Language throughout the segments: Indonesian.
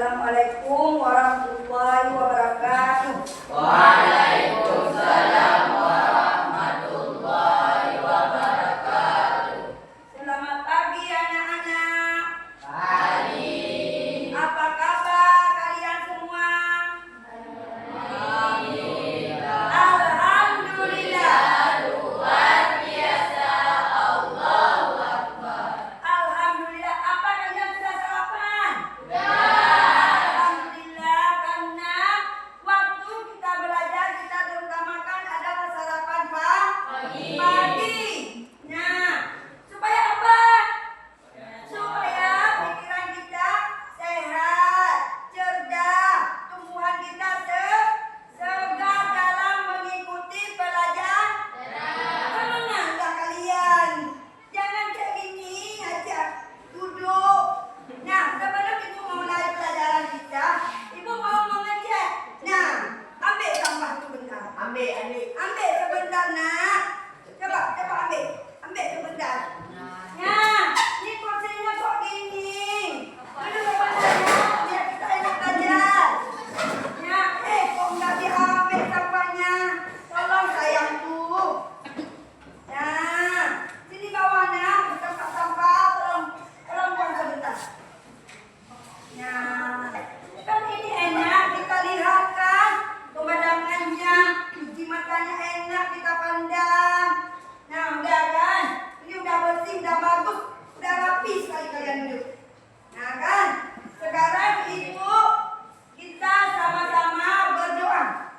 Assalamualaikum warahmatullahi wabarakatuh. Waalaikumsalam warahmatullahi wabarakatuh. Selamat pagi anak-anak. Pagi. Apa kabar kalian semua? Alhamdulillah. Luar biasa. Allahu Akbar. Alhamdulillah. Apa kalian sudah sarapan? Alhamdulillah, karena waktu kita belajar kita terutamakan adalah sarapan pagi. Nah, supaya apa? Supaya pikiran kita sehat, cerdas, tumbuhan kita segar dalam mengikuti pelajaran. Semangatlah kalian. Jangan kayak gini aja, duduk. Nah, sebelum ibu memulai pelajaran kita, ibu mau mengecek. Nah, ambil gambar itu bentar. Ambil sebentar, nak. Coba ambil sebentar. Nah, ini kursinya kok gini. Duduk sebentarnya, biar kita enak belajar. Ya, kok nggak diambil sampahnya? Tolong sayangku. Nah, sini bawahnya, tempat sampah, tolong buang sebentar. Nah, kan ini enak kita lihat kan, pemandangannya, cuci matanya enak kita pandang. Nah, udah kan? Ini udah bersih, udah bagus, udah rapi sekali kalian duduk. Nah kan, sekarang ibu kita sama-sama berdoa.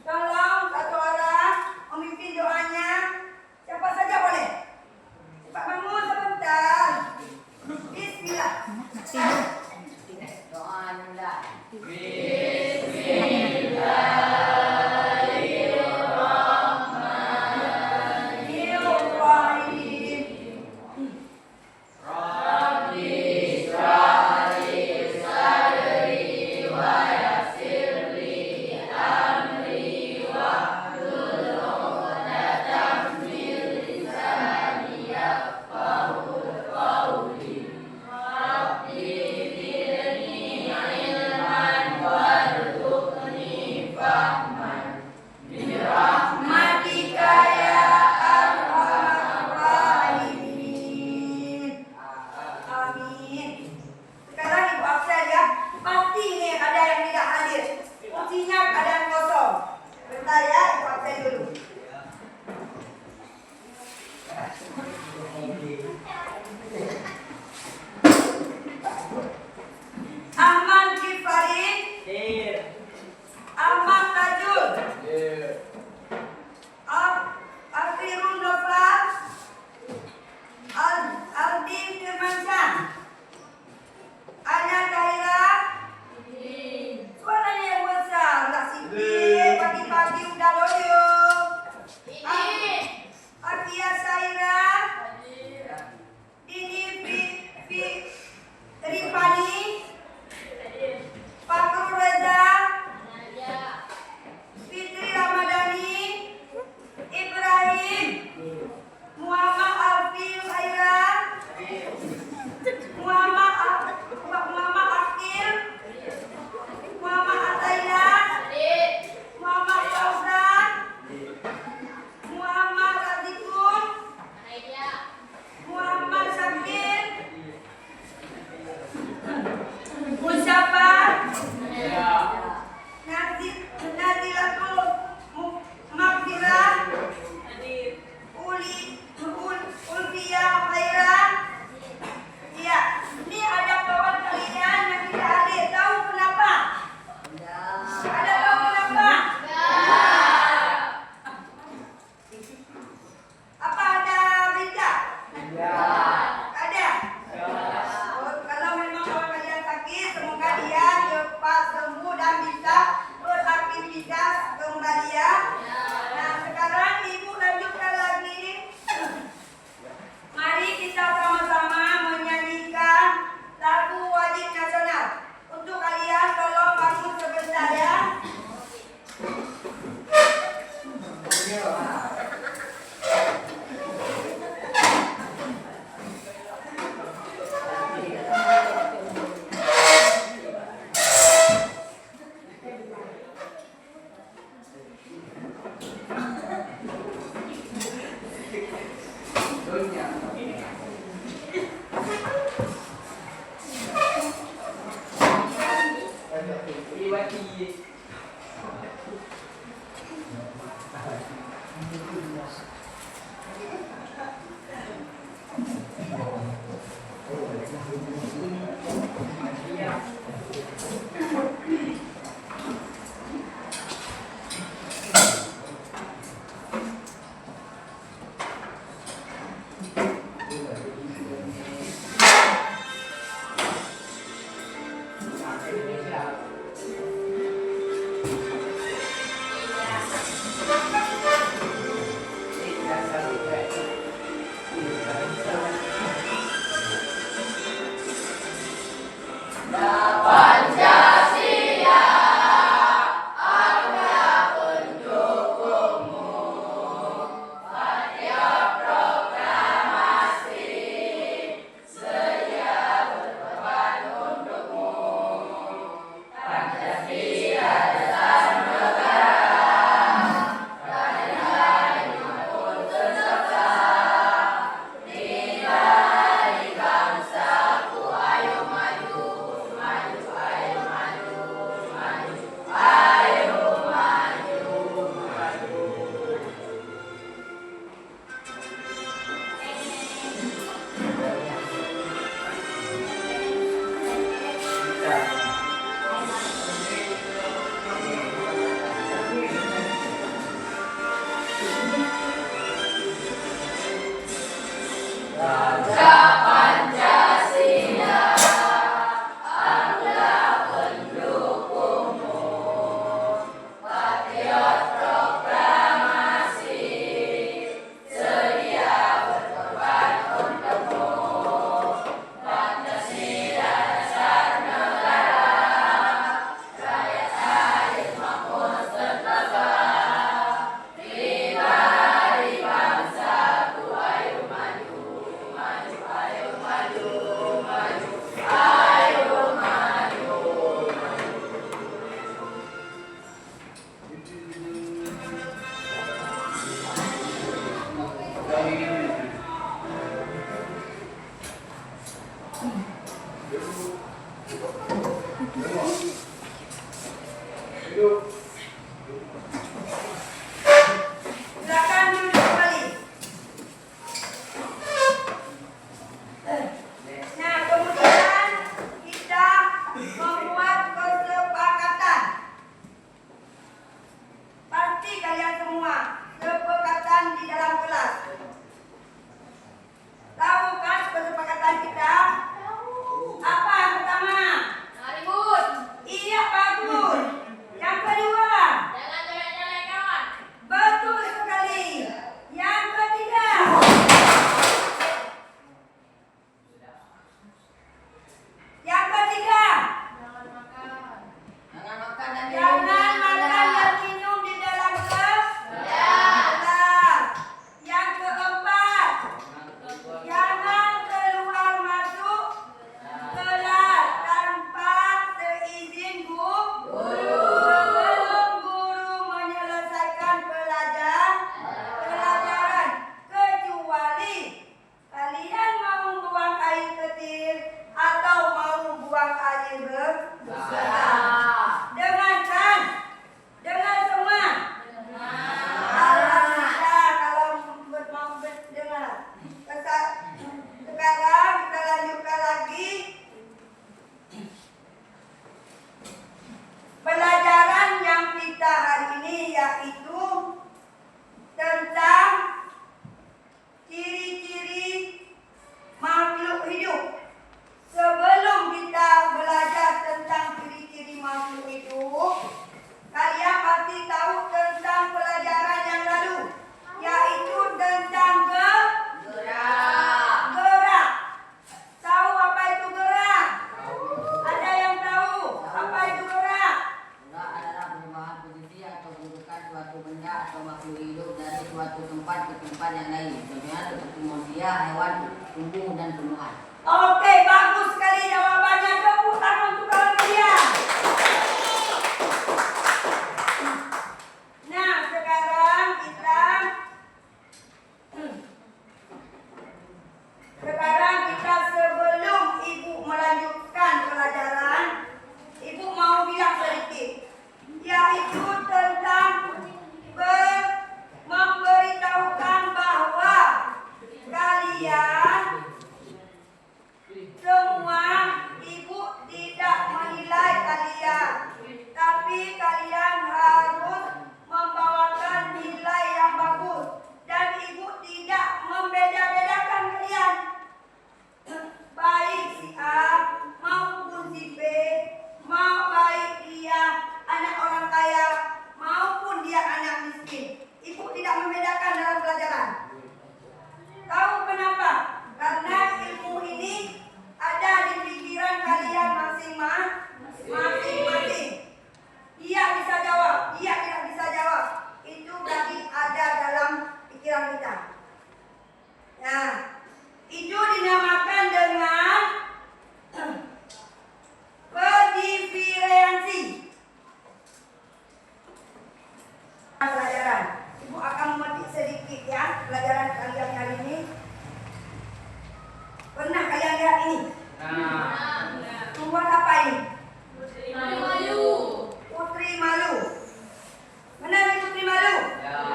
Tolong satu orang memimpin doanya. Siapa saja boleh. Cepat bangun sebentar. Bismillah. Doa Nunda. Bismillahirrahmanirrahim. Rabbi israh li sadri wa yassir li amri wahlul 'uqdatam min lisani yafqahu qawli. Rabbi zidni ilman warzuqni fahman. Birahmatika ya arhamar rahimin. Amin. Sekarang ibu absen ya. Pasti nih ada yang tidak hadir. Kursinya keadaan kosong. Bentar ya, ibu absen dulu. Ahmad Gifari, Ahmad Tajul, Alfirun Nofal, Aldi Firmansyah, Anya Tahira. Suaranya yang besar, nggak sipit, pagi-pagi udah loyo. Akia Saira, Silakan duduk kembali. Nah, kemudian kita membuat kesepakatan. Pasti kalian semua kesepakatan di dalam kelas. Tahu kan kesepakatan kita? Apa yang pertama? Ribut. Iya, bagus. Yang kedua? Jangan jelek-jelek kawan. Betul sekali. Yang ketiga? Yang ketiga? Jangan makan. Jangan makan dan Jangan makan dan minum di dalam kelas. Yang keempat? Jangan keluar masuk kelas tanpa seizin guru sebelum guru menyelesaikan pelajaran, kecuali kalian mau buang air kecil atau mau buang air besar. Dengarkan, dengar semua. Alhamdulillah kalau mau dengar. Sekarang kita lanjutkan lagi pelajaran yang kita hari ini, yaitu tentang ciri-ciri makhluk hidup. Sebelum kita belajar tentang ciri-ciri makhluk hidup, kalian pasti tahu tentang pelajaran yang lalu, yaitu tentang gerak. Tahu apa itu gerak? Ada yang tahu apa itu gerak? Gerak adalah perubahan posisi atau kedudukan suatu benda atau makhluk hidup dari suatu tempat ke tempat yang lain. Contohnya seperti manusia, hewan, tumbuh dan tumbuhan. Oke, bagus sekali jawabannya. Tepuk tangan untuk kalian. Nah, sekarang kita Nah, itu dinamakan dengan pediferensi. Pelajaran. Ibu akan memetik sedikit ya pelajaran kalian hari ini. Pernah kalian lihat ini? Tumbuhan apa ini? Putri Malu. Putri malu. Benar ini putri malu?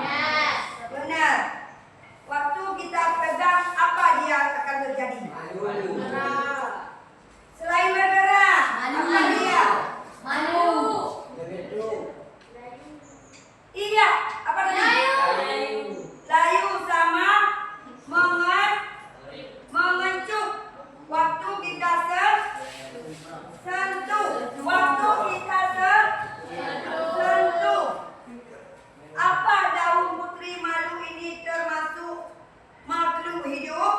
Yes. Benar. Waktu kita pegang apa dia akan terjadi? Selain bergerak, apa dia? Malu. Iya, apa tadi? Layu sama mengecup. Waktu kita sentuh. Waktu kita sentuh. Apa daun putri malu ini termasuk makhluk hidup?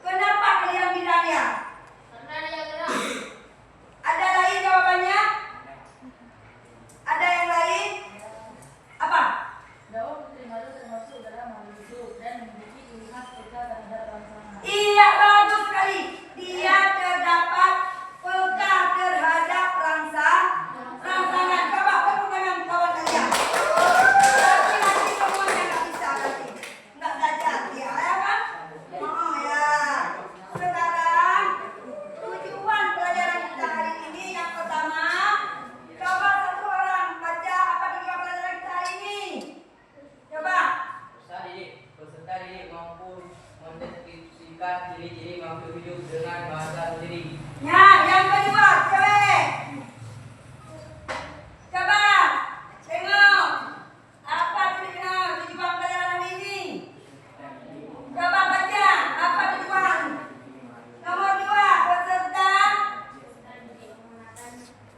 Kenapa kalian bilangnya? Karena dia gerak. Ada lain jawabannya? Ada yang lain? Apa? Daun putri malu termasuk dalam makhluk hidup dan memiliki ciri khas peka terhadap rangsangan. Iya, bagus sekali. Dia terdapat peka terhadap rangsangan. Coba tepuk tangan kawan kalian. Tapi nanti semuanya nggak bisa nanti. Nggak belajar dia, ya kan? Oh ya. Sekarang tujuan pelajaran kita hari ini yang pertama. Coba satu orang baca apa tujuan pelajaran kita hari ini. Coba. Peserta didik mampu mendeskripsikan ciri-ciri makhluk hidup dengan bahasa sendiri. Ya, yang kedua, cewek. Coba tengok apa tujuan pelajaran hari ini. Coba baca apa tujuan. Nomor 2, peserta.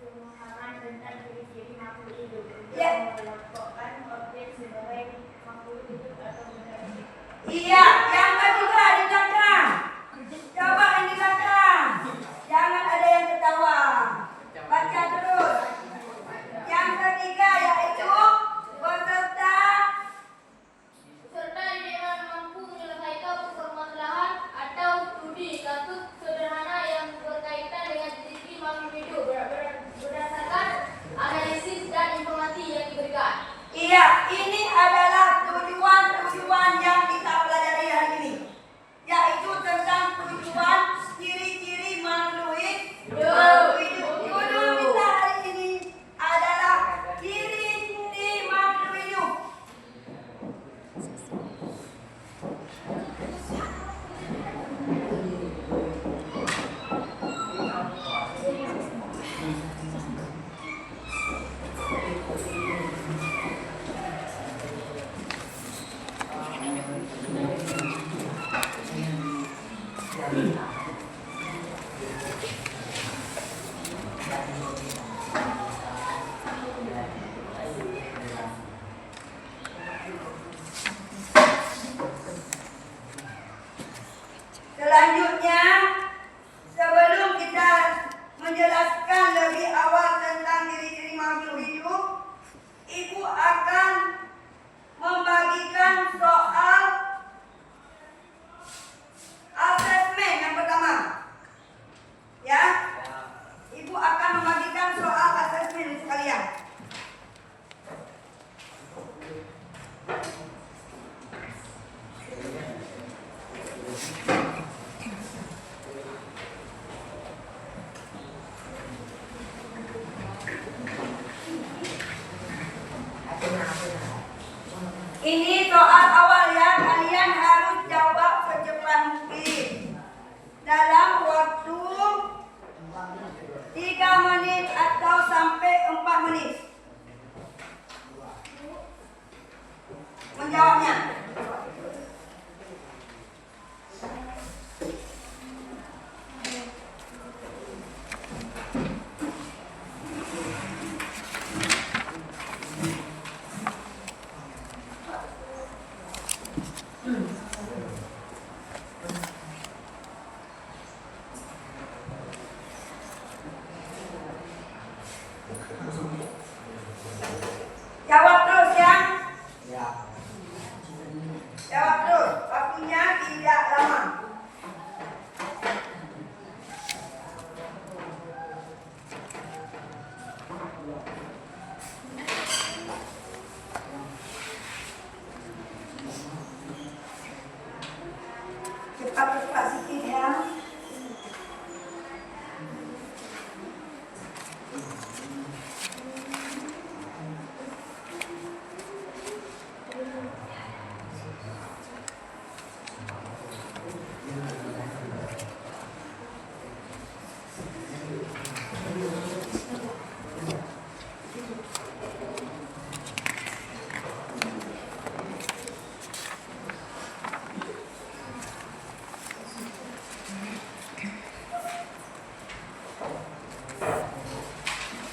Pemahaman tentang ciri-ciri makhluk hidup Ya. mengelompokkan objek sebagai makhluk hidup atau benda hidup. Iya, yang ketiga di belakang. Coba yang di belakang. Jangan ada yang ketawa. Baca terus. Yang ketiga yaitu peserta. Peserta didik mampu menyelesaikan permasalahan atau studi kasus sederhana yang berkaitan dengan ciri makhluk hidup berdasarkan analisis dan informasi yang diberikan. Iya, ini adalah tujuan yang kita pelajari hari ini, yaitu tentang tujuan ciri-ciri makhluk hidup. Judul kita hari ini adalah ciri-ciri makhluk hidup. Selanjutnya, sebelum kita menjelaskan lebih awal tentang ciri-ciri makhluk hidup, Ibu akan membagikan soal asesmen yang pertama. Ya, Ibu akan membagikan soal asesmen untuk kalian. Ini soal awal ya, kalian harus jawab secepat mungkin dalam waktu 3 menit atau sampai 4 menit menjawabnya. Jawab terus ya. Ya. Cepat sedikit ya.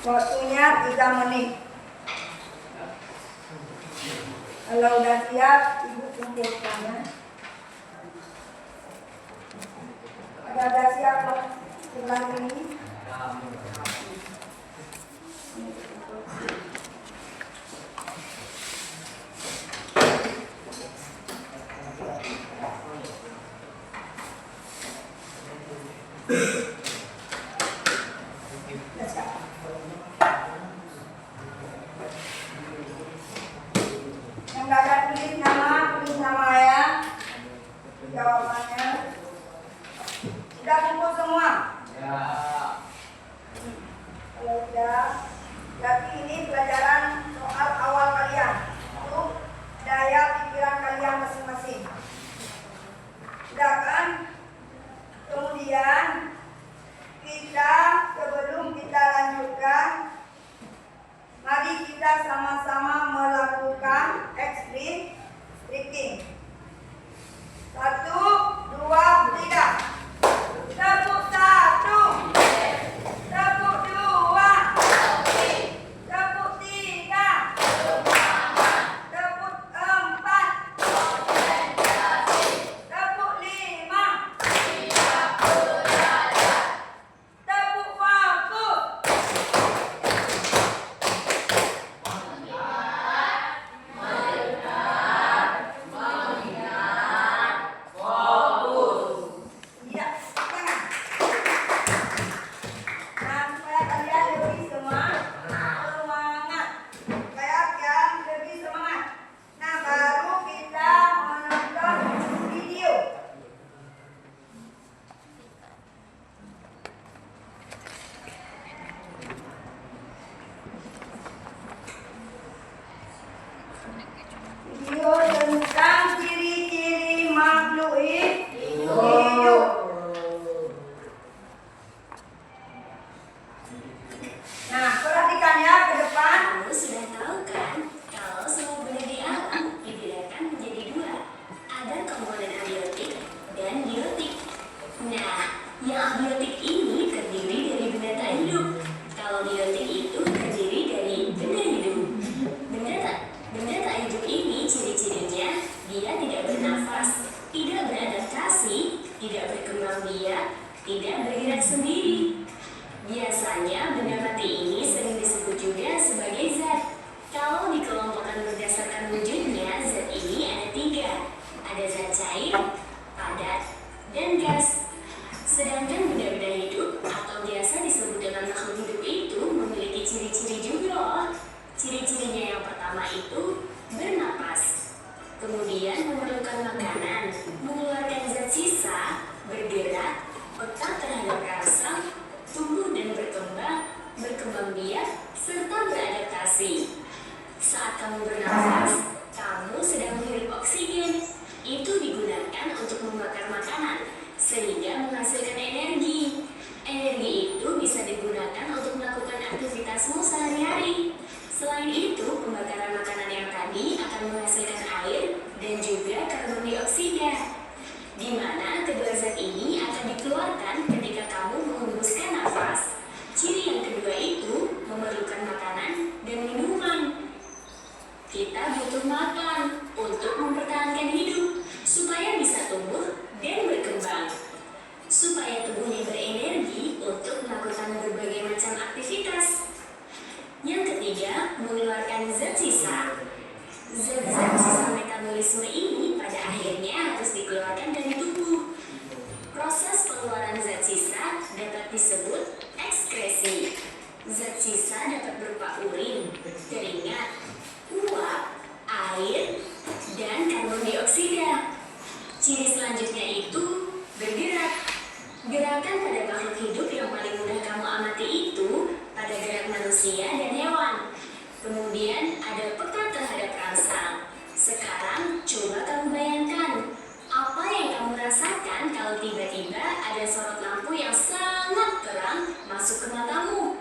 Waktunya 3 menit. Kalau udah siap, ibu kumpulkan ya. Ada siap loh sebelah ini. Yang nggak ada tulis nama ya. Jawabannya sudah kumpul semua. Ya. Kalau sudah, berarti ini pelajaran soal awal kalian untuk daya pikiran kalian masing-masing. Sudah kan? Kemudian sebelum kita lanjutkan, mari kita sama-sama melakukan explicating. 1, 2, 3. Tepuk 1. Tepuk 2. Tepuk 3. Tepuk 4. Tepuk 5. Tepuk fokus. Iya, tangan. Nah, supaya kalian lebih semangat. Supaya kalian lebih semangat. Nah, baru kita menonton video. Video tentang ciri-ciri makhluk hidup. Nah, perhatikan ya ke depan. Kamu sudah tahu kan, kalau semua benda di alam dibedakan menjadi 2. Ada komponen abiotik dan biotik. Nah, yang abiotik ini terdiri dari benda tak hidup. Kalau biotik itu terdiri dari benda hidup. Benda tak hidup ini ciri-cirinya dia tidak bernafas, tidak beradaptasi, tidak berkembang biak, tidak bergerak sendiri. Biasanya benda mati ini sering disebut juga sebagai zat. Kalau dikelompokkan berdasarkan wujudnya, zat ini ada 3. Ada zat cair, padat, dan gas. Sedangkan benda-benda hidup atau biasa disebut dengan makhluk hidup itu memiliki ciri-ciri juga loh. Ciri-cirinya yang pertama itu bernapas, kemudian memerlukan makanan, mengeluarkan zat sisa, bergerak, peka terhadap rasa, tumbuh dan berkembang biak, serta beradaptasi. Saat kamu bernafas, kamu sedang menghirup oksigen. Itu digunakan untuk membakar makanan, sehingga menghasilkan energi. Energi itu bisa digunakan untuk melakukan aktivitasmu sehari-hari. Selain itu, pembakaran makanan yang tadi akan menghasilkan air dan juga karbon dioksida, di mana kedua zat ini akan dikeluarkan ketika kamu menghembuskan nafas. Ciri yang kedua itu memerlukan makanan dan minuman. Kita butuh makan untuk mempertahankan hidup, supaya bisa tumbuh dan berkembang, supaya tubuhnya berenergi untuk melakukan berbagai macam aktivitas. Yang ketiga, mengeluarkan zat sisa. Zat-zat sisa metabolisme ini pada akhirnya harus dikeluarkan dari tubuh. Proses pengeluaran zat sisa dapat disebut ekskresi. Zat sisa dapat berupa urin, keringat, uap, air, dan karbon dioksida. Ciri selanjutnya itu manusia dan hewan. Kemudian ada peka terhadap rangsang. Sekarang coba kamu bayangkan, apa yang kamu rasakan kalau tiba-tiba ada sorot lampu yang sangat terang masuk ke matamu?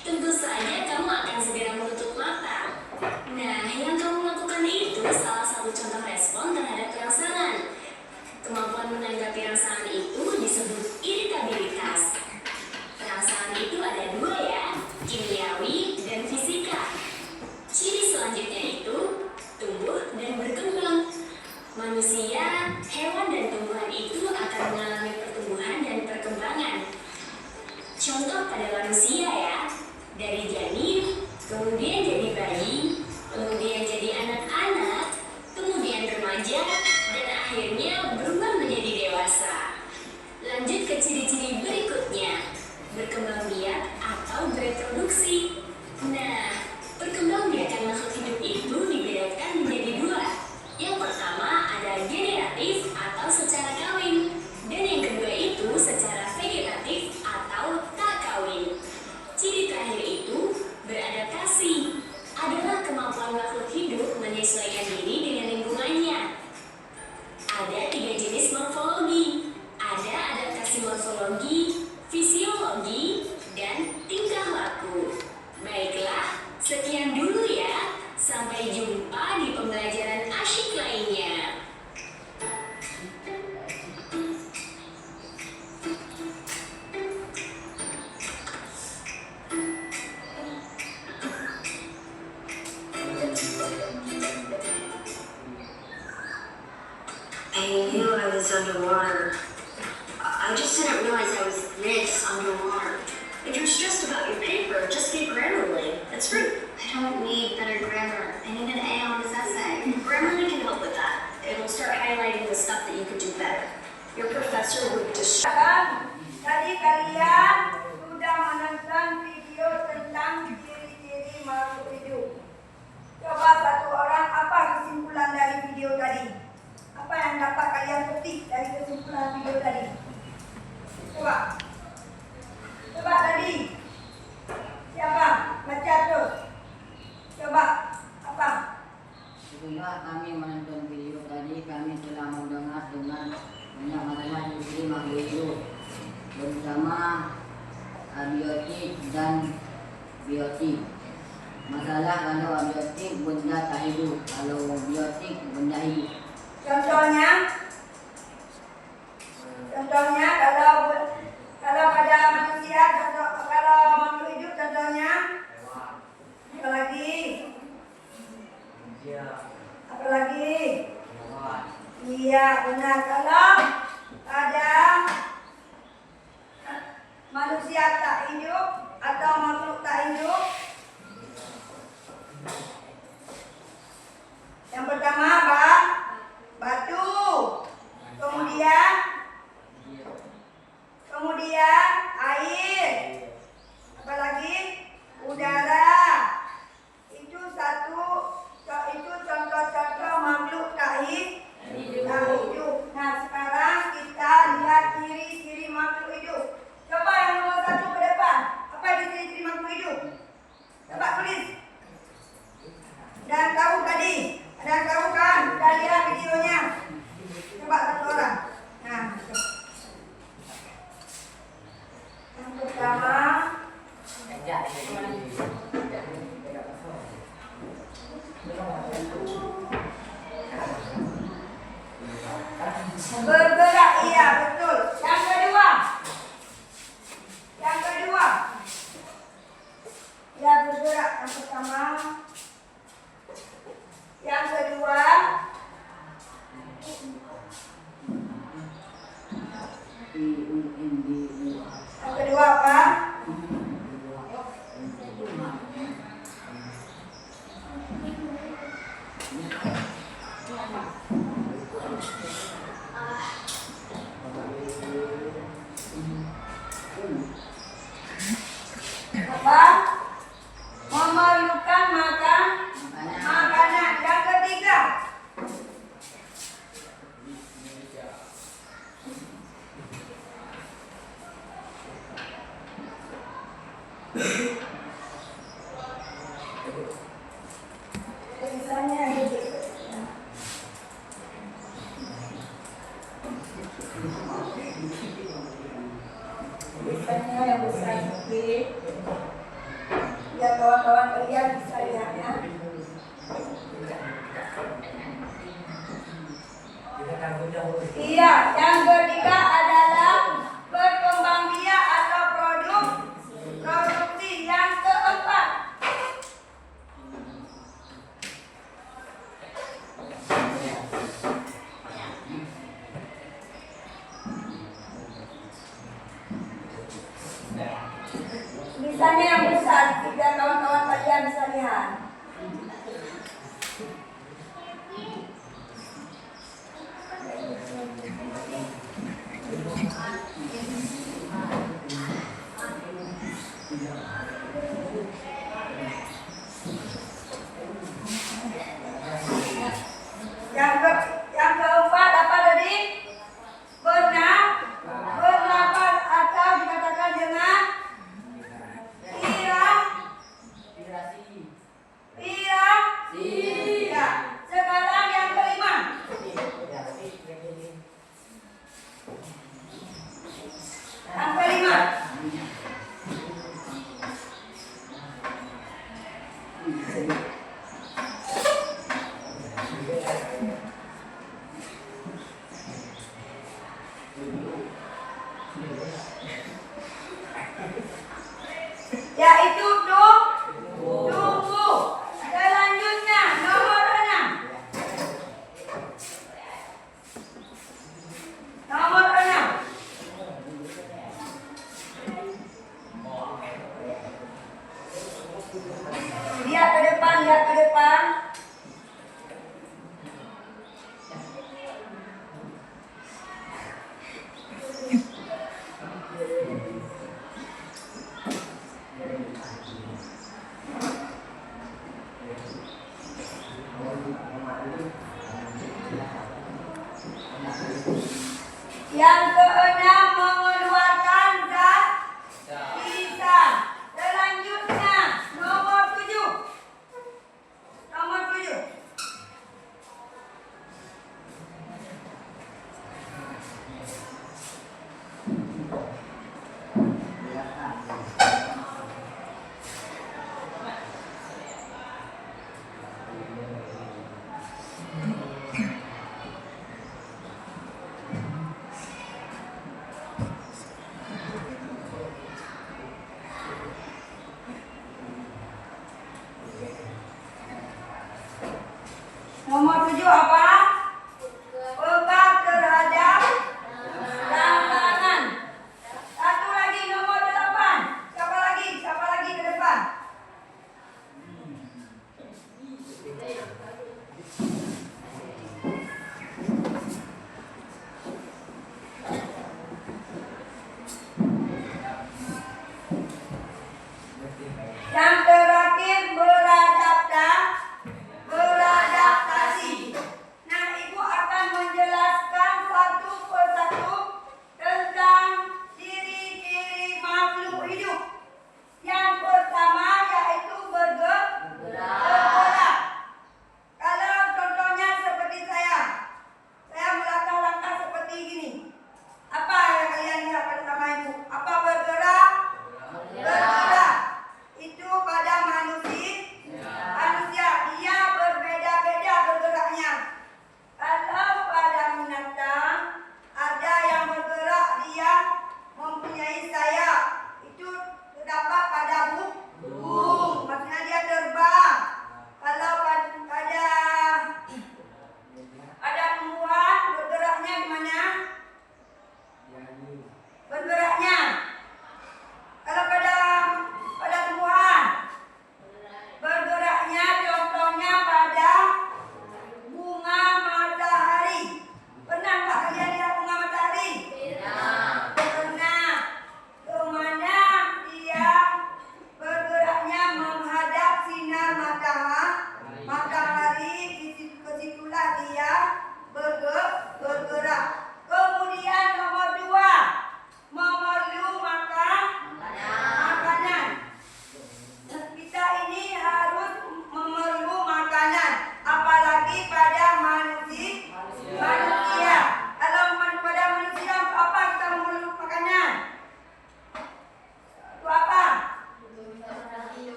Tentu saja kamu akan segera menutup mata. Nah, yang kamu lakukan itu salah satu contoh respon terhadap rangsangan. Kemampuan menanggapi rangsangan itu disebut iritabilitas. Rangsangan itu ada dua ya, kimiawi dan fisika. Ciri selanjutnya itu tumbuh dan berkembang. Manusia, hewan dan tumbuhan itu akan mengalami pertumbuhan dan perkembangan. Contoh pada manusia ya, dari janin, kemudian jadi bayi, kemudian jadi anak-anak, kemudian remaja, dan akhirnya berubah menjadi dewasa. Lanjut ke ciri-ciri berikutnya, berkembang biak atau bereproduksi. Nah, perkembangbiakan makhluk hidup itu dibedakan menjadi dua. Yang pertama ada generatif atau secara kawin, dan yang kedua itu secara vegetatif atau tak kawin. Ciri terakhir itu beradaptasi, adalah kemampuan makhluk hidup menyesuaikan diri dengan lingkungannya. Ada 3 jenis morfologi, ada adaptasi morfologi, fisiologi, dan tingkah laku. Baiklah, sekian dulu ya. Sampai jumpa di pembelajaran asyik lainnya. I knew I was underwater. I just didn't realize I was this underwater. If you're stressed about your paper, just get Grammarly. It's free. I don't need better grammar. I need an A on this essay. Grammarly can help with that. It'll start highlighting the stuff that you could do better. Your professor would Tadi kalian sudah menonton video tentang ciri-ciri makhluk hidup. Coba satu orang, apa kesimpulan dari video tadi? Apa yang dapat kalian petik dari kesimpulan video tadi? Coba tadi. Siapa? Baca terus. Coba apa? Setelah kami menonton video tadi, kami telah mendengar dengan banyak masalah ciri makhluk hidup, terutama abiotik dan biotik. Masalah kalau abiotik benda tak hidup, kalau biotik benda hidup. Contohnya kalau pada manusia, kalau makhluk hidup contohnya apa lagi? Apa lagi? Iya, benar. Kalau ada manusia tak hidup atau makhluk tak hidup, yang pertama batu, kemudian air, apalagi udara. Itu contoh-contoh makhluk tak hidup. Nah, sekarang kita lihat ciri-ciri makhluk hidup. Coba yang nomor 1 ke depan. Apa itu ciri-ciri makhluk hidup? Coba tulis. Dan tahu tadi? Ada yang tahu kan? tulisannya yang besar sedikit. Biar kawan-kawan kalian bisa lihatnya. Iya, yang ketiga adalah perkembangbiak atau produksi. Yang keempat, tulisannya yang besar biar kawan-kawan kalian bisa lihat. Yang keempat apa tadi? Bernapas atau dikatakan dengan ya. Sekarang yang kelima. Yang kelima. Yaitu tunggu. Selanjutnya nomor 6. Nomor 6. Lihat ke depan, lihat ke depan. Yang keenam, mengeluarkan zat sisa. Selanjutnya nomor 7. Nomor 7.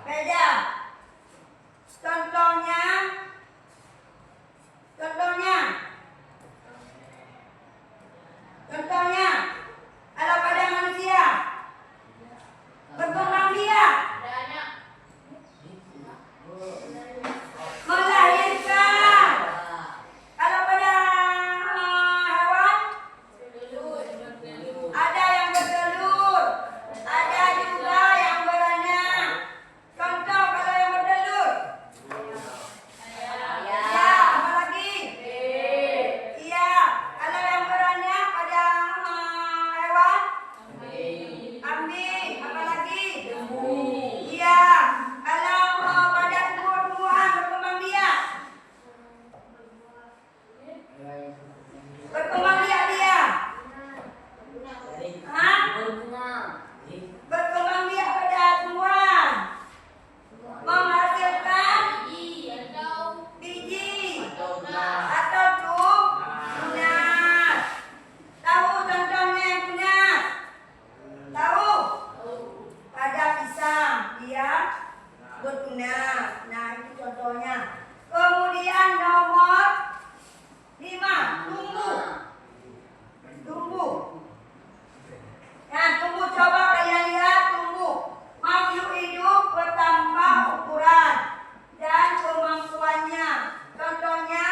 Beda. Contohnya. Kalau pada manusia berkembang biak, Ada anak. melahirkan. Kalau pada hewan Bertelur. ada yang bertelur, ada juga yang beranak. Contoh kalau yang bertelur, Ayam. ya apa lagi? Iya. Kalau yang beranak pada hewan, kambing, apa lagi? Iya. Kalau pada tumbuh-tumbuhan berkembang biak, dia. Hah? Berkembang biak pada tumbuhan, menghasilkan Biji atau biji Tunas. atau tunas. Tahu contohnya yang tunas? Tahu? Pada pisang dia bertunas. Nah itu contohnya. Kemudian nomor 5, tumbuh. Nah, tumbuh coba kalian lihat tumbuh. Makhluk hidup bertambah ukuran dan kemampuannya. Contohnya,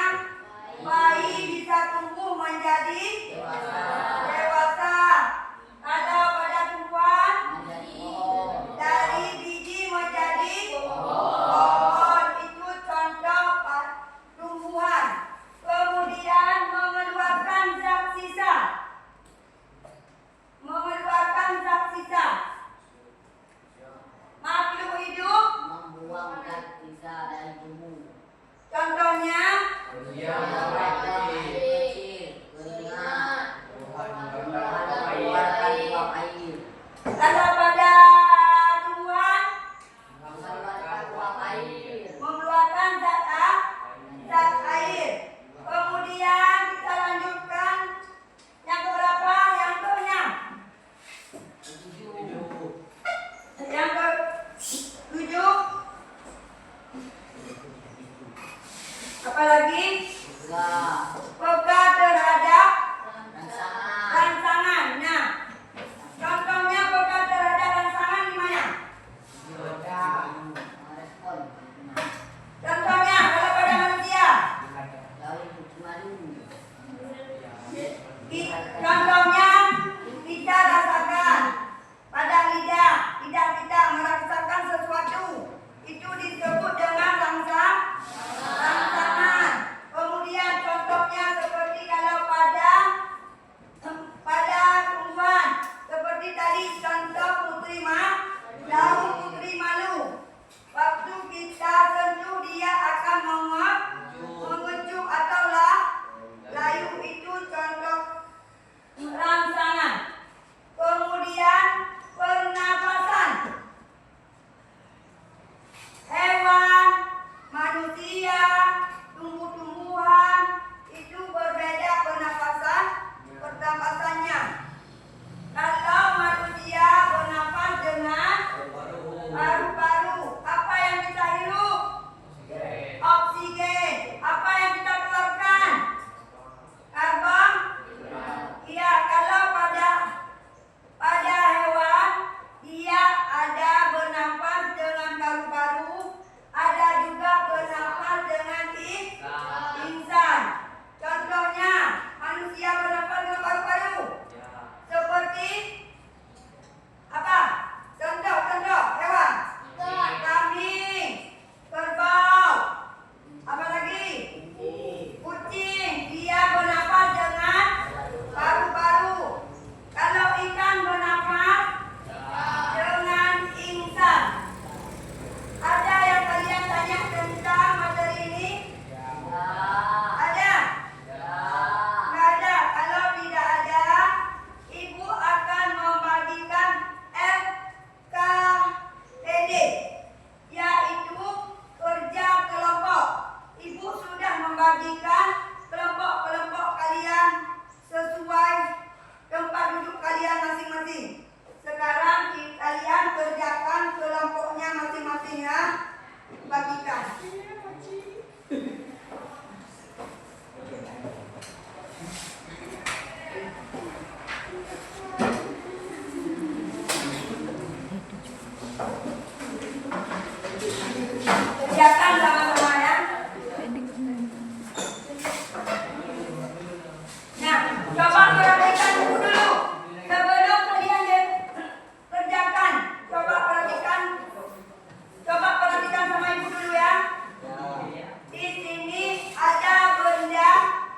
bayi bisa tumbuh menjadi dewasa. Kalau pada tumbuhan, dari biji menjadi pohon. Itu contoh tumbuhan. Kemudian mengeluarkan zat sisa. masing-masing ya. Bagikan. Kerjakan sama-sama ya. Nah, coba perhatikan buku dulu. Sebelum kalian kerjakan, coba perhatikan sama ibu dulu ya. Di sini ada benda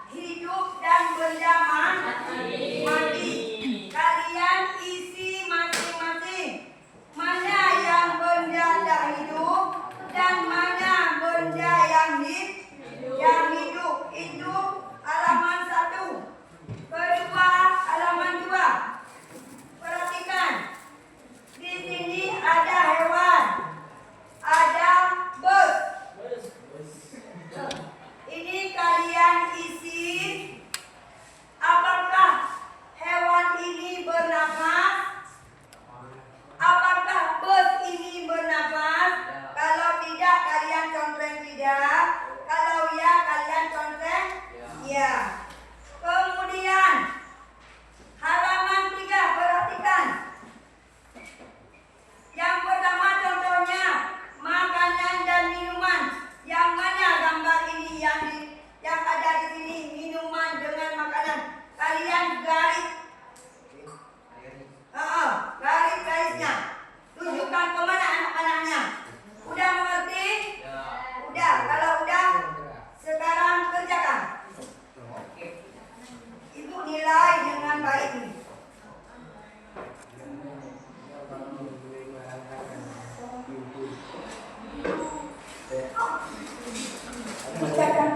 hidup dan benda mati. Kalian isi masing-masing. Mana yang benda tak hidup dan mana benda yang hidup. Itu halaman 1. Kedua, halaman 2. Perhatikan. Di sini ada hewan. Ada bus. Ini kalian isi. Apakah hewan ini bernafas? Apakah bus ini bernafas? Kalau tidak, kalian contreng tidak. Kalau ya, kalian contreng ya. Kemudian halaman 3, perhatikan. Yang pertama contohnya makanan dan minuman. Yang mana gambar ini yang ada di sini, minuman dengan makanan. Kalian garis. Garis-garisnya. Tunjukkan kemana anak-anaknya. Udah mengerti? Udah. Kalau udah, sekarang kerjakan. Ibu nilai dengan baik ini. Kerjakan.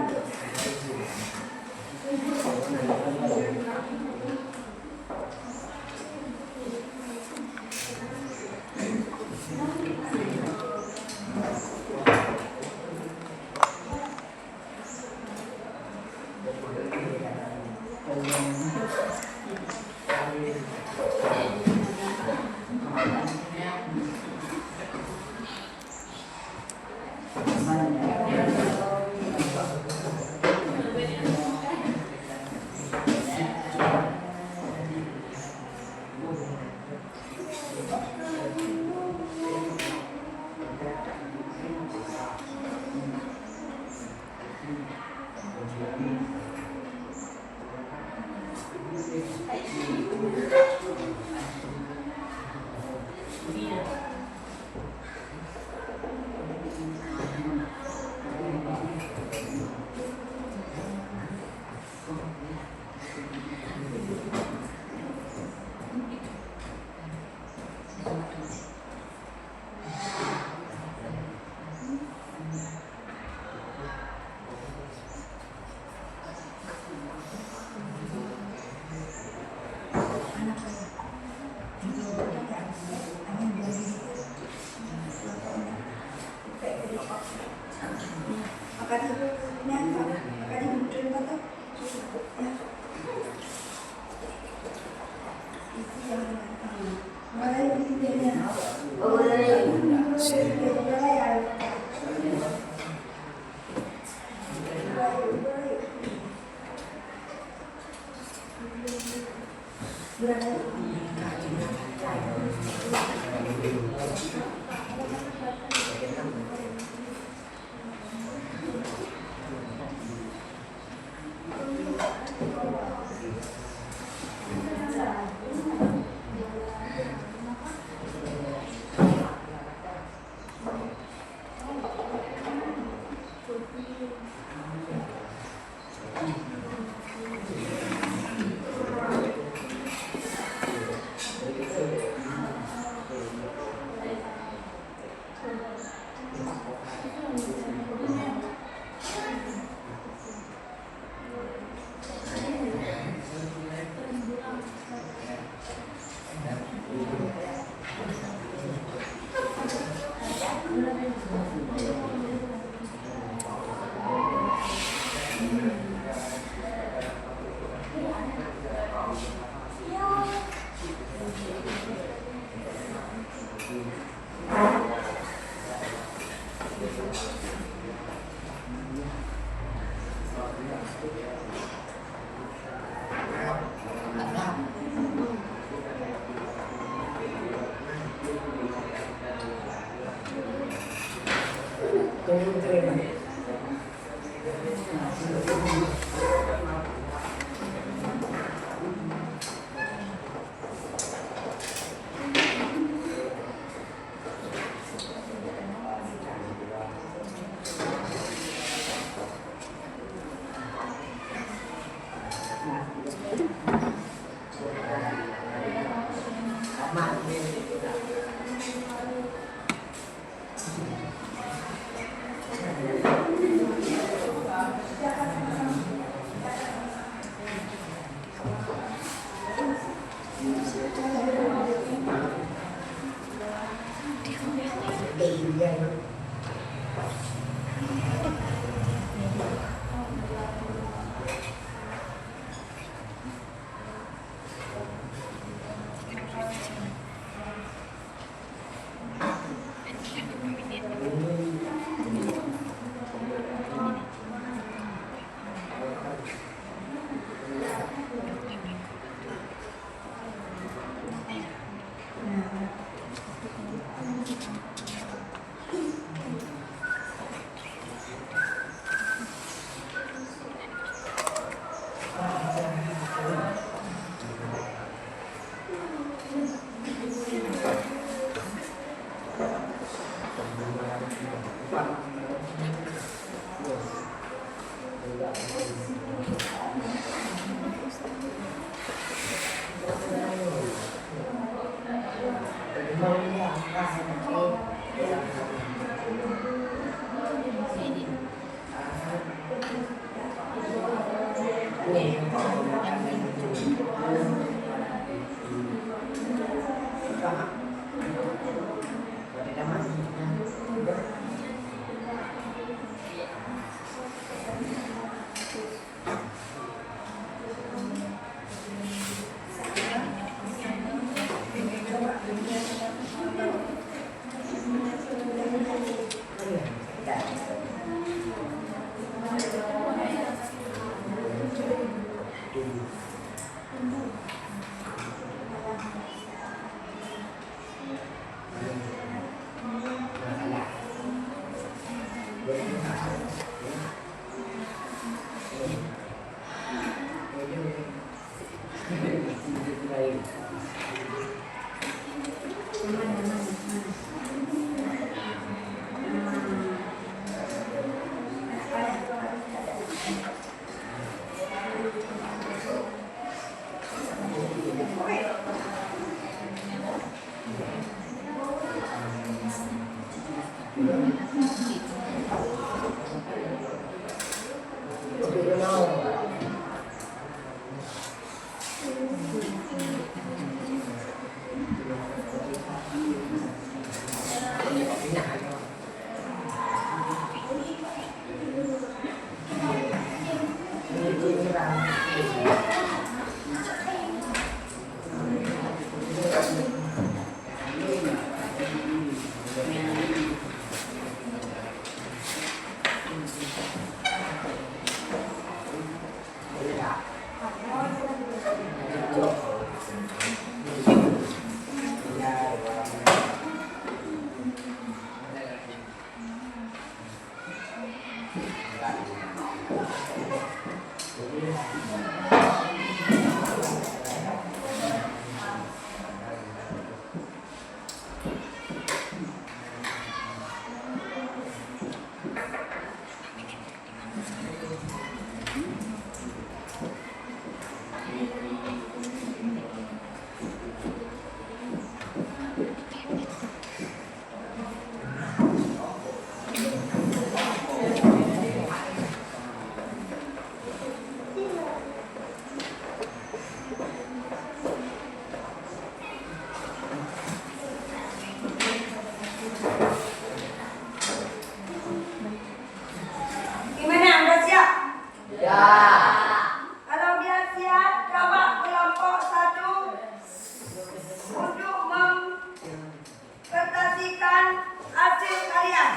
Presentasikan hasil kalian.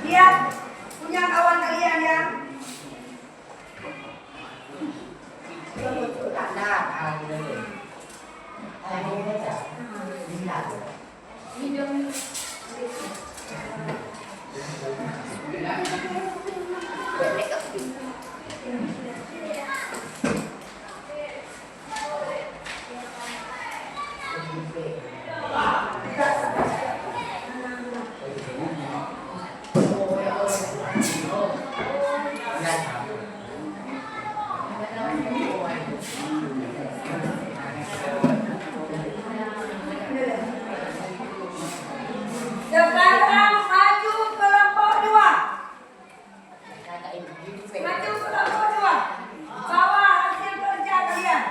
Lihat punya kawan kalian ya. Sekarang maju kelompok 2. Maju kelompok 2. Bawa hasil kerja kalian.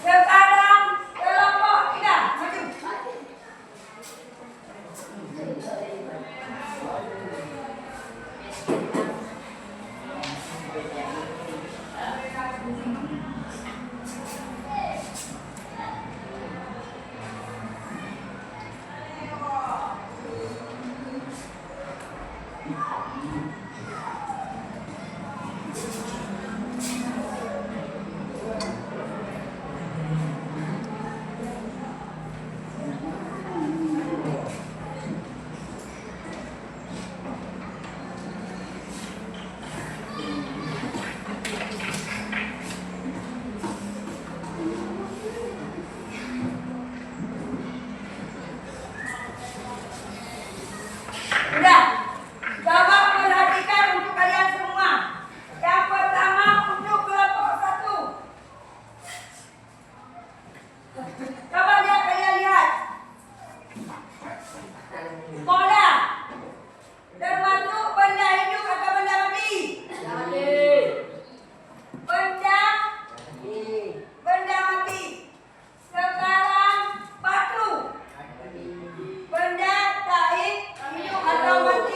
Sekarang kelompok 3 maju. Udah, coba perhatikan untuk kalian semua. Yang pertama untuk kelompok 1. Coba lihat, kalian lihat. Pola termasuk benda hidup atau benda mati? Benda mati. Sekarang batu. Benda tak hidup atau mati?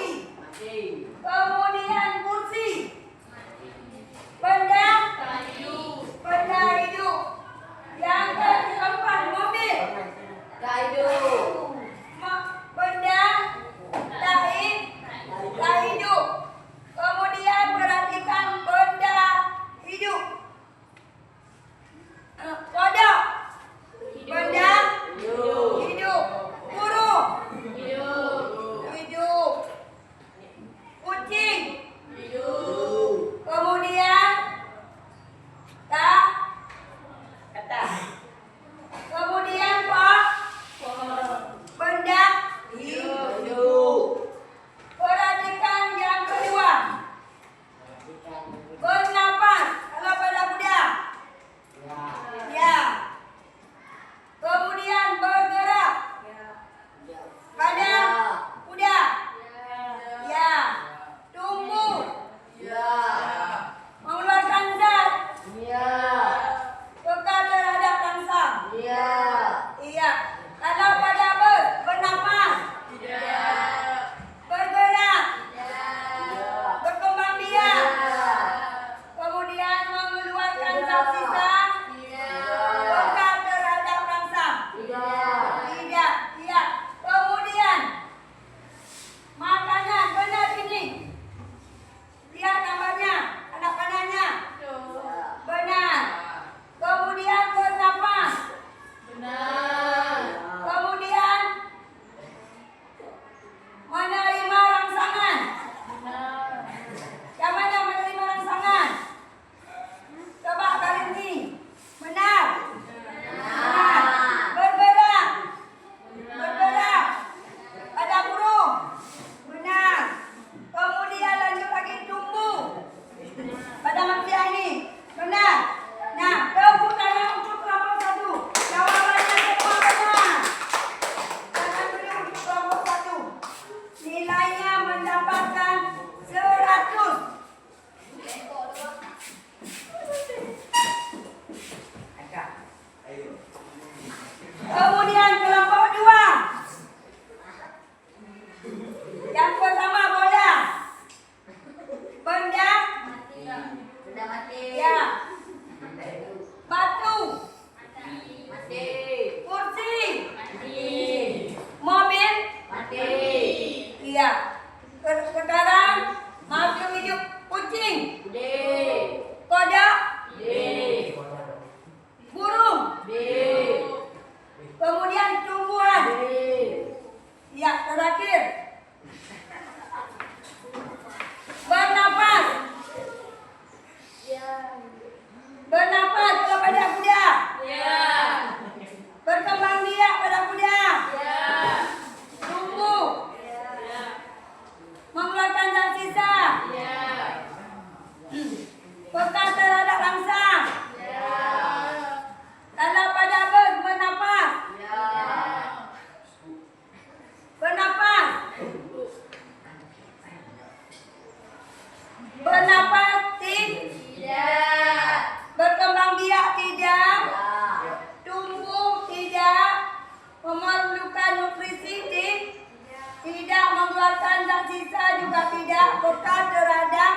peka terhadap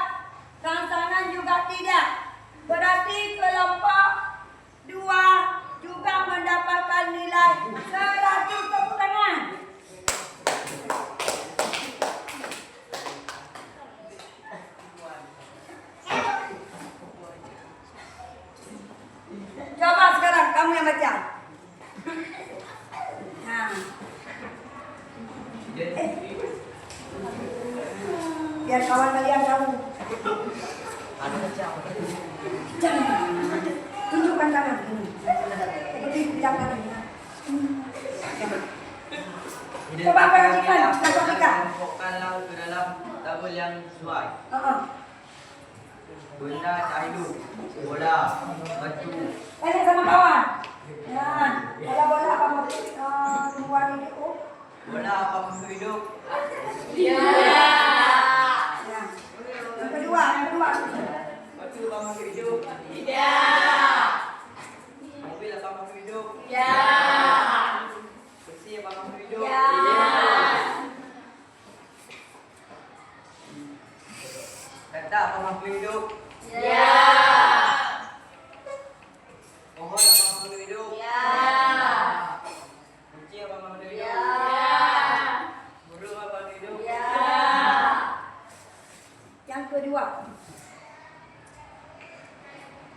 rangsangan juga tidak. Berarti kelompok 2 juga mendapatkan nilai 100. Tepuk tangan. Coba sekarang kamu yang baca. Nah, biar kawan kalian tahu. Jangan tunjukkan tangan ini. Seperti tidak tangan. Coba perhatikan, perhatikan. Kelompokkan laut ke dalam tabel yang sesuai. Benda tak hidup, bola, batu. Tanya sama kawan. Nah, kalau bola apa maksud tumbuhan hidup? Bola apa makhluk hidup? Nah, yang kedua. Batu apa makhluk hidup? Mobil apa makhluk hidup? Besi apa makhluk hidup? Kereta apa makhluk hidup? Pohon apa makhluk hidup? Kucing apa makhluk hidup? Burung apa makhluk hidup? Yang kedua.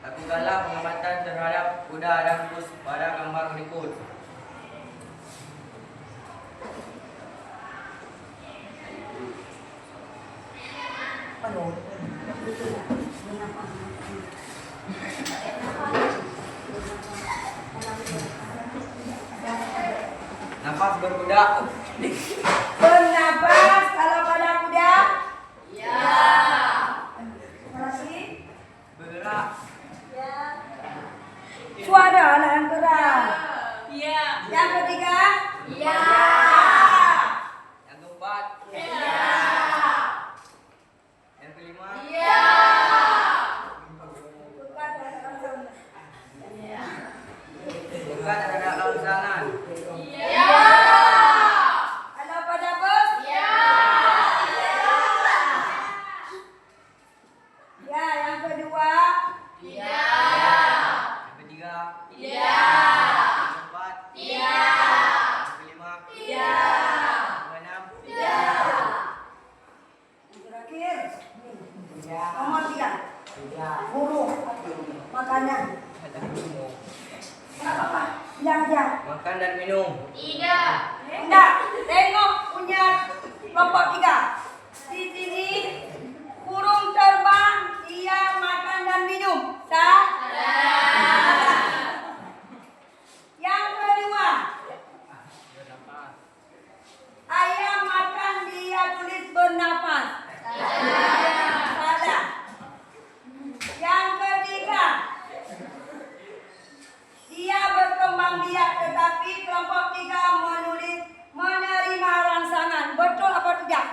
Lakukanlah pengamatan terhadap kuda dan bus pada gambar berikut. Nafas berkuda. Bernapas kalau pada kuda. Masih. Bergerak. Suara lah yang keras. Yang ketiga. Yang keempat. Yang kelima. Bukan terhadap rangsangan. Kalau pada bus. Ya, yang kedua. Yang ketiga. Yang keempat. Yang kelima. Yang keenam. Yang terakhir. Nomor 3. Burung. Makanan. Apa? Bilang. Makan dan minum. Enggak. Tengok punya kelompok 3. Di sini burung terbang, dia makan dan minum. Sah? Yang kedua, ayam makan, dia tulis bernapas. Salah. Yang ketiga, dia berkembang biak, tetapi kelompok 3 menulis menerima rangsangan. Betul apa tidak?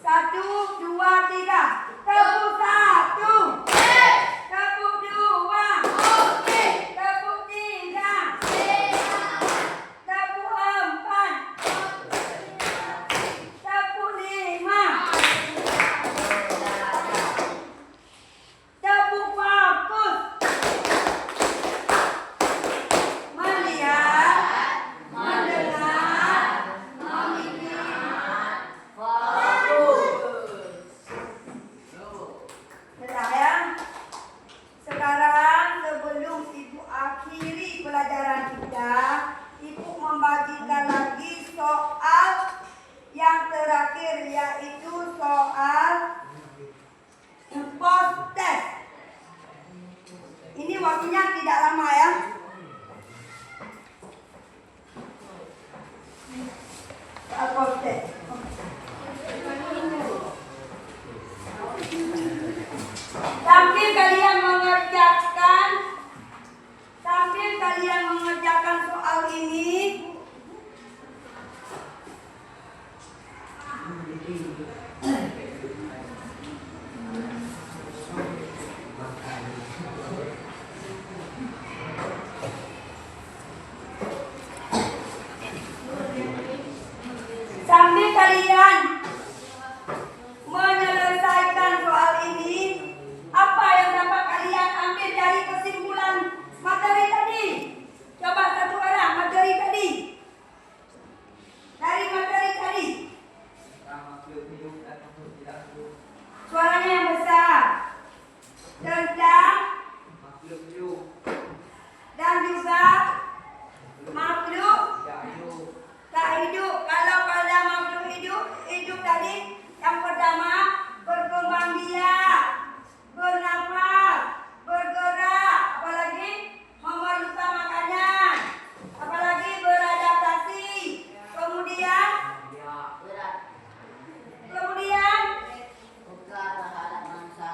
1, 2, 3. Tepuk 1. Tepuk 2. Tepuk 3. Tepuk 4. Tepuk 5. Tepuk fokus. Melihat, mendengar, memikir. Sudah ya. Sekarang sebelum Ibu akhiri pelajaran kita, Ibu membagikan lagi soal yang terakhir, yaitu soal post test. Ini waktunya tidak lama ya. Soal post test. Sambil kalian mengerjakan soal ini, sambil kalian menyelesaikan soal ini, apa yang dapat kalian ambil dari kesimpulan materi tadi? Coba satu orang materi tadi. Dari materi tadi. Suaranya yang besar. Tentang dan juga makhluk tak hidup. Kalau pada makhluk hidup tadi, yang pertama berkembang biak, bernafas, bergerak, apalagi memerlukan makanan, apalagi beradaptasi. Kemudian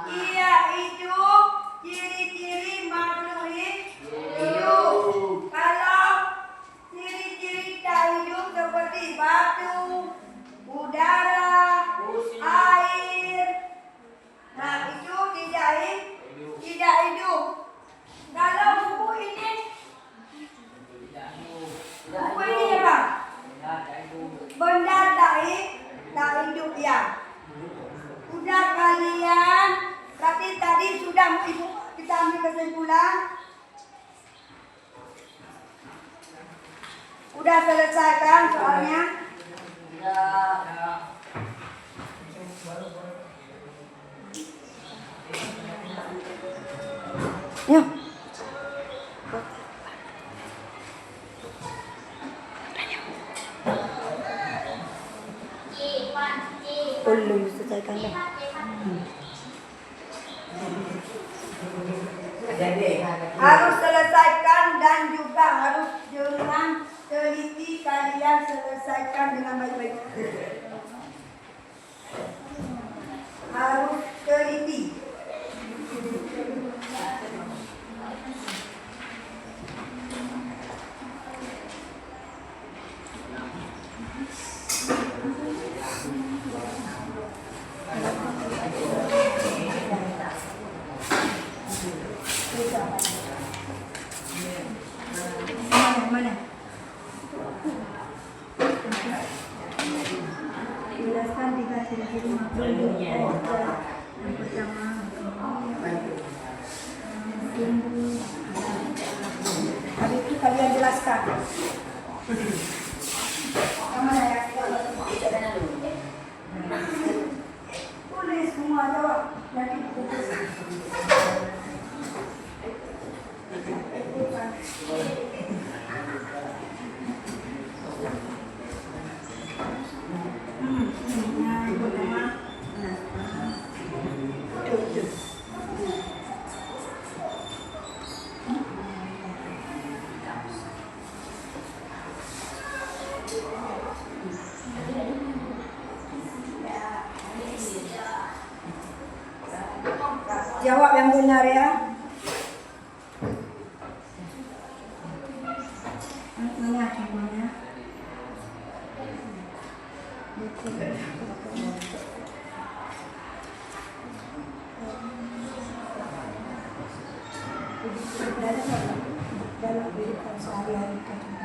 iya, itu ciri-ciri makhluk hidup. Kalau ciri-ciri tak hidup seperti batu, udara, air, nah itu tidak hidup. Kalau buku ini apa? Benda tak hidup ya. Sudah kalian, berarti tadi sudah Ibu kita ambil kesimpulan. Udah selesai kan soalnya? Yuk. Belum selesaikan dah. Harus selesaikan dan juga harus dengan teliti kalian selesaikan dengan baik-baik. Harus teliti. Mana? Jelaskan 3 ciri-ciri makhluk hidup. Yang pertama, habis itu kalian jelaskan. Mana ya? Boleh semua jawab. Nanti putus. Jawab yang benar ya. Mana contohnya? kehidupan sehari-hari kami.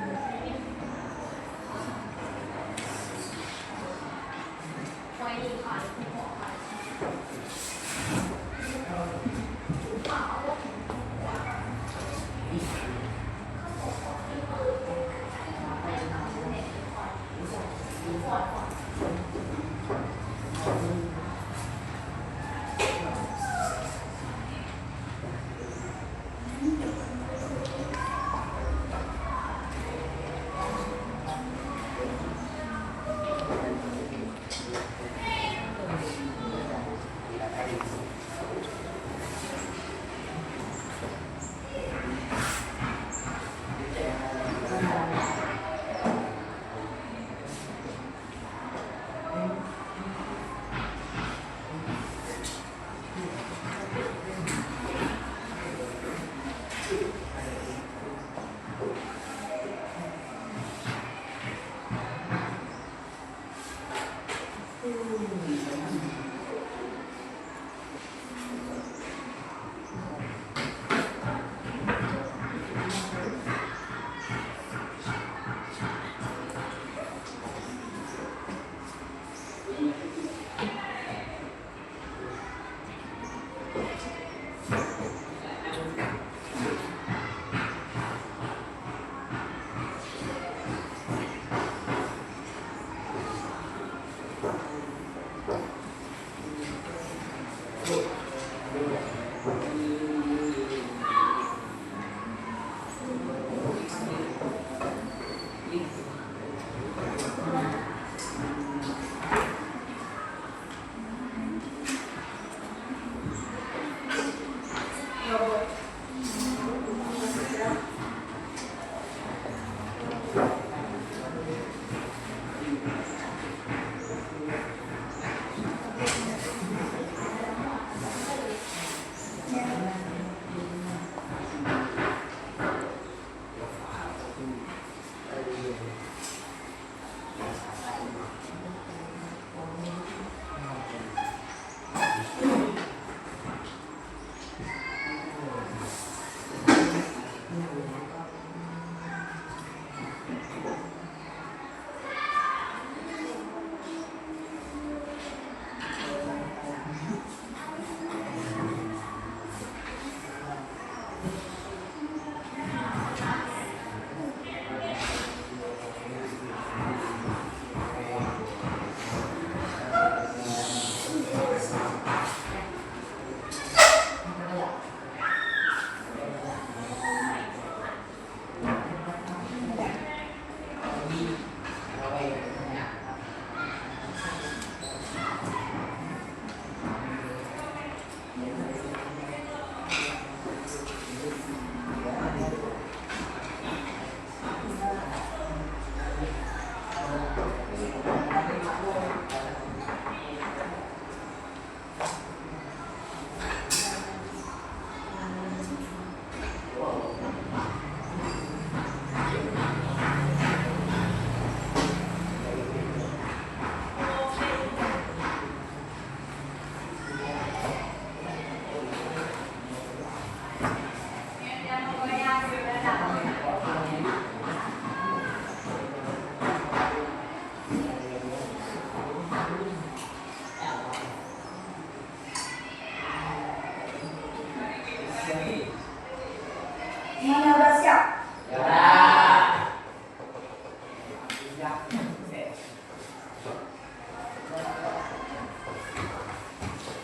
Semuanya udah siap?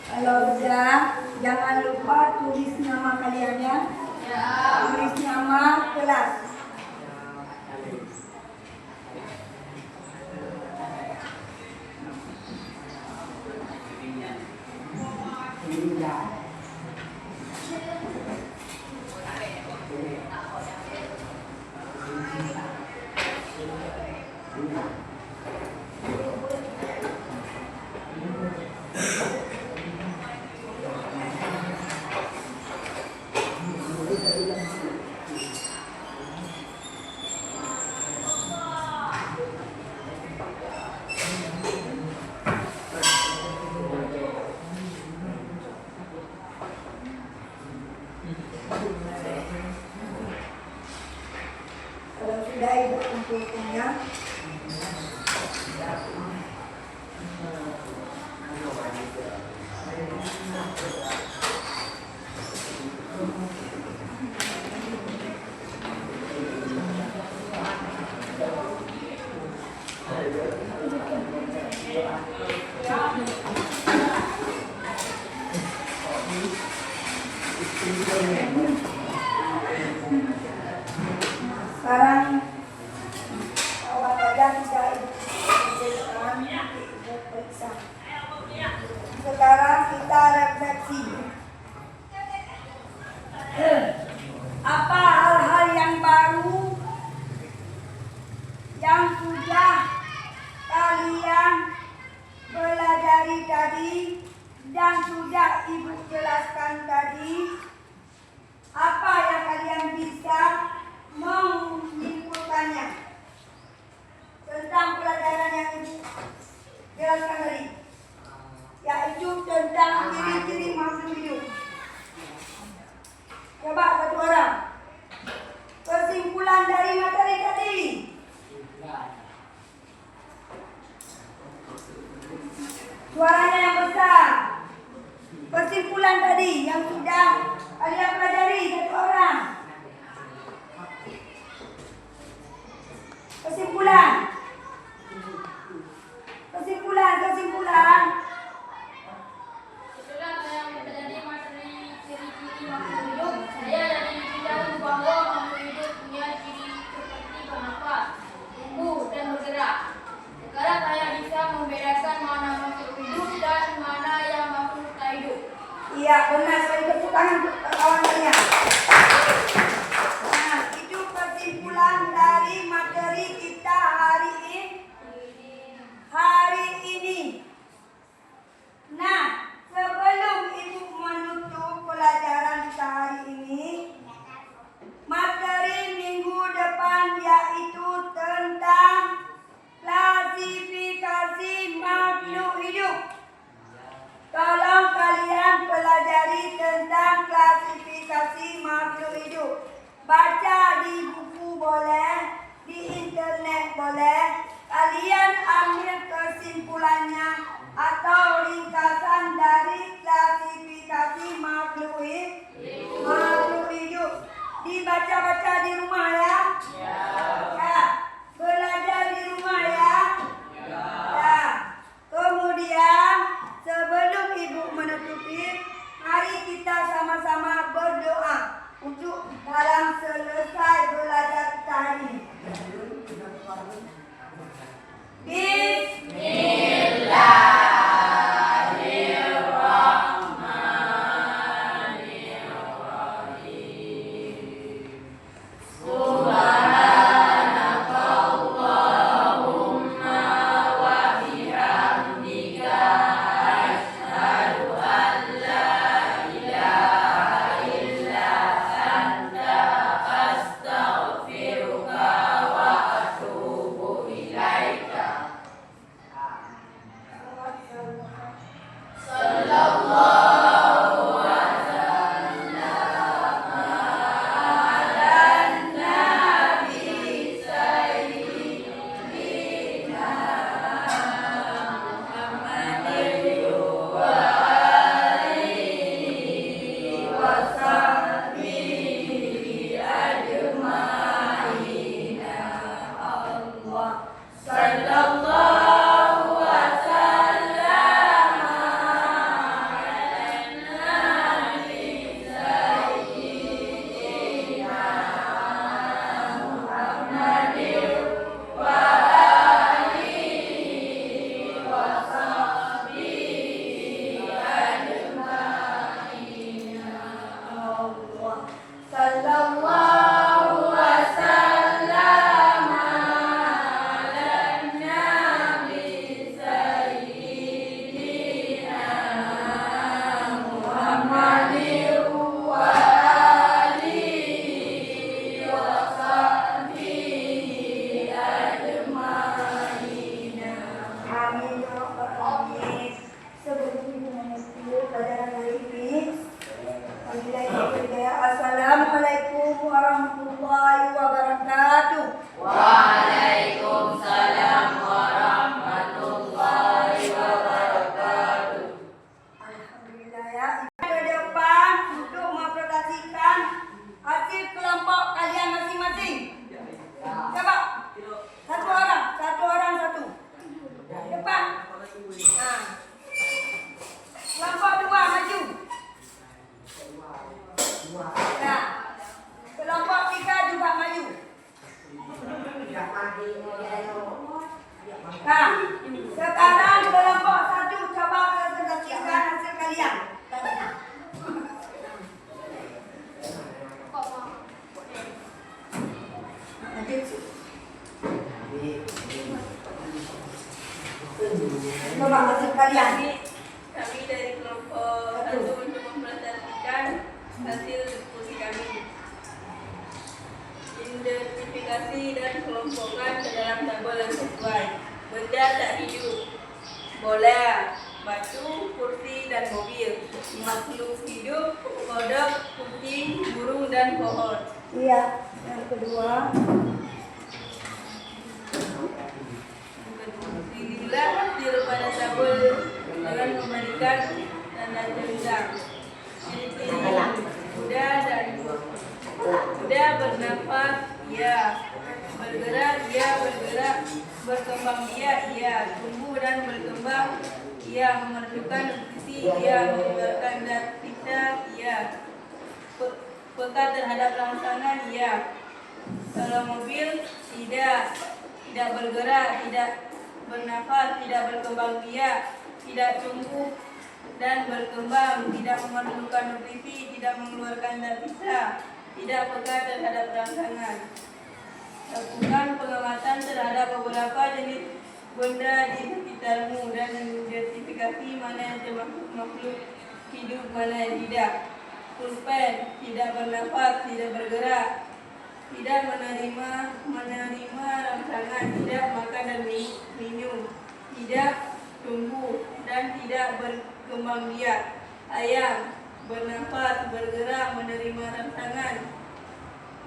Kalau udah, jangan lupa tulis nama kalian ya. Tulis nama kelas. Sudah Ibu kumpulkannya. Sekarang awal aja tidak Ibu periksa. Sekarang kita refleksi. Apa hal-hal yang baru yang sudah kalian pelajari tadi dan sudah Ibu jelaskan tadi? Apa yang kalian bisa menyimpulkannya tentang pelajaran yang Ibu jelaskan tadi, yaitu tentang ciri-ciri makhluk hidup? Coba satu orang. Kesimpulan dari materi tadi. Suaranya yang besar. Kesimpulan tadi yang sudah kalian pelajari, satu orang. Kesimpulan. Setelah saya mempelajari materi ciri-ciri makhluk hidup, saya jadi diberitahu bahwa makhluk hidup punya ciri seperti bernafas, tumbuh, dan bergerak. Sekarang saya bisa membedakan mana makhluk hidup dan mana yang makhluk tak hidup. Iya, benar sekali. Coba masuk kalian. Kami dari kelompok 1 untuk mempresentasikan hasil diskusi kami. Identifikasi dan kelompokkan ke dalam tabel yang sesuai. Benda tak hidup, bola, batu, kursi, dan mobil. Makhluk hidup, kodok, kucing, burung, dan pohon. Iya. Yang kedua. Pilihlah hasil pada tabel dengan memberikan tanda centang. Ciri-ciri kuda dan kuda bernafas, ya. Bergerak, ya. Bergerak. Berkembang, ya. Tumbuh dan berkembang, ya. Memerlukan nutrisi, ya. Mengeluarkan zat sisa, ya. Peka terhadap rangsangan, ya. Kalau mobil, tidak bergerak, tidak bernafas, tidak berkembang biak, tidak tumbuh dan berkembang, tidak memerlukan nutrisi, tidak mengeluarkan zat sisa, tidak peka terhadap rangsangan. Lakukan pengamatan terhadap beberapa jenis benda di sekitarmu dan identifikasi mana yang termasuk makhluk hidup, mana yang tidak. Pulpen, tidak bernafas, tidak bergerak, tidak menerima rangsangan, tidak makan dan minum, tidak tumbuh dan tidak berkembang biak. Ayam, bernafas, bergerak, menerima rangsangan,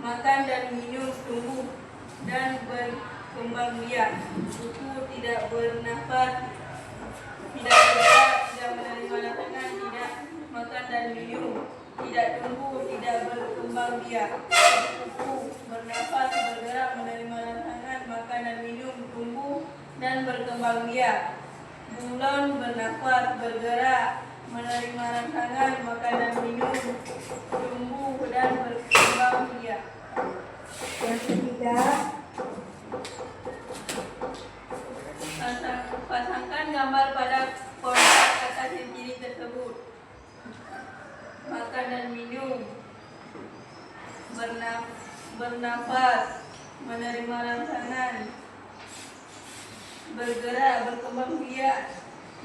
makan dan minum, tumbuh dan berkembang biak. Kuku, tidak bernafas, tidak bergerak, tidak menerima rangsangan, tidak makan dan minum, tidak tumbuh, tidak berkembang biak. Kuku, bernafas, bergerak, menerima rangsangan, makan dan minum, tumbuh dan berkembang biak. Bunglon, bernafas, bergerak, menerima rangsangan, makan dan minum, tumbuh dan berkembang biak. Yang ketiga. Pasangkan gambar pada kotak atas ciri tersebut. Makan dan minum, bernafas, menerima rangsangan, bergerak, berkembang biak,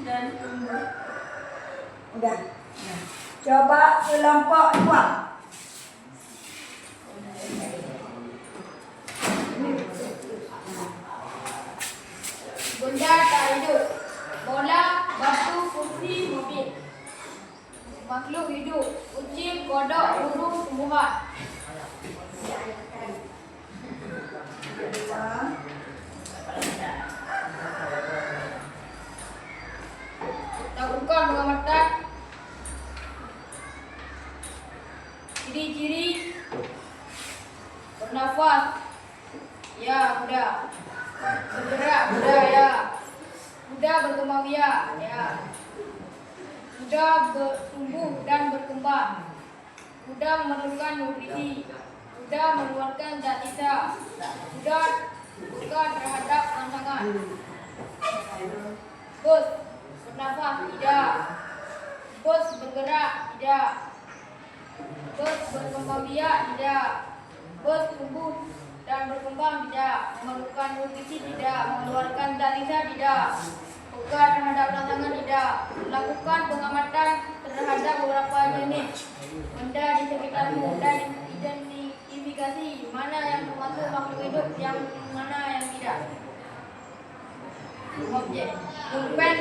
dan tumbuh. Udah. Coba kelompok 2. Benda tak hidup, bola, batu, kursi, mobil. Makhluk hidup, kucing, kodok, burung, tumbuhan. Lakukan pengamatan ciri-ciri bernafas, ya. Kuda bergerak, kuda, ya. Kuda berkembang biak, ya. Kuda bertumbuh dan berkembang. Kuda memerlukan nutrisi. Kuda mengeluarkan zat sisa. Kuda peka terhadap rangsangan. Bus bernafas, tidak. Bus bergerak, tidak. Bus berkembang biak, tidak. Bus tumbuh dan berkembang, tidak. Memerlukan nutrisi, tidak. Mengeluarkan zat sisa, tidak. Peka terhadap rangsangan, tidak. Lakukan pengamatan terhadap beberapa jenis benda di sekitarmu dan identifikasi mana yang termasuk makhluk hidup, yang mana yang tidak. Objek. Pulpen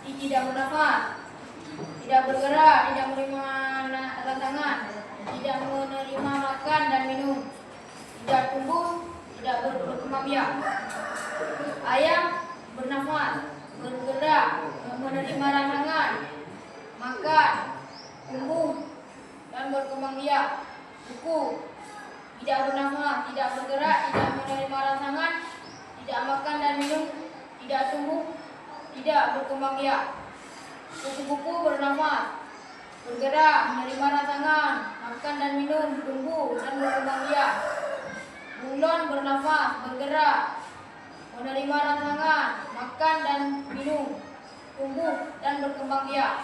tidak bernafas, tidak bergerak, tidak menerima rangsangan, tidak menerima makan dan minum, tidak tumbuh, tidak berkembang biak. Ayam bernafas, bergerak, menerima rangsangan, makan, tumbuh dan berkembang biak. Kuku tidak bernafas, tidak bergerak, tidak menerima rangsangan, tidak makan dan minum, tidak tumbuh, tidak berkembang biak. Kuku-kuku bernafas, bergerak, menerima rangsangan, makan dan minum, tumbuh dan berkembang biak. Bunglon bernafas, bergerak, menerima rangsangan, makan dan minum, tumbuh dan berkembang biak.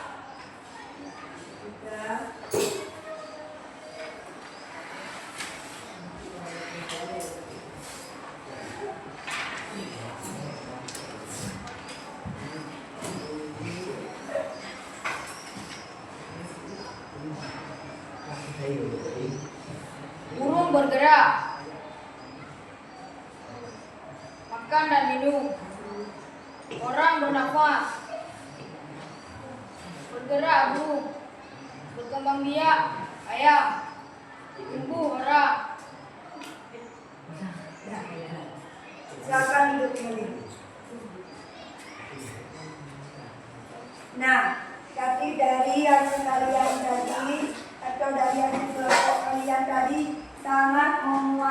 bergerak, makan dan minum, orang bernafas, bergerak burung, berkembang biak ayam, tumbuh orang. Silakan duduk kembali. Nah, tapi dari yang kalian tadi atau dari yang kelompok kalian tadi sangat memuaskan.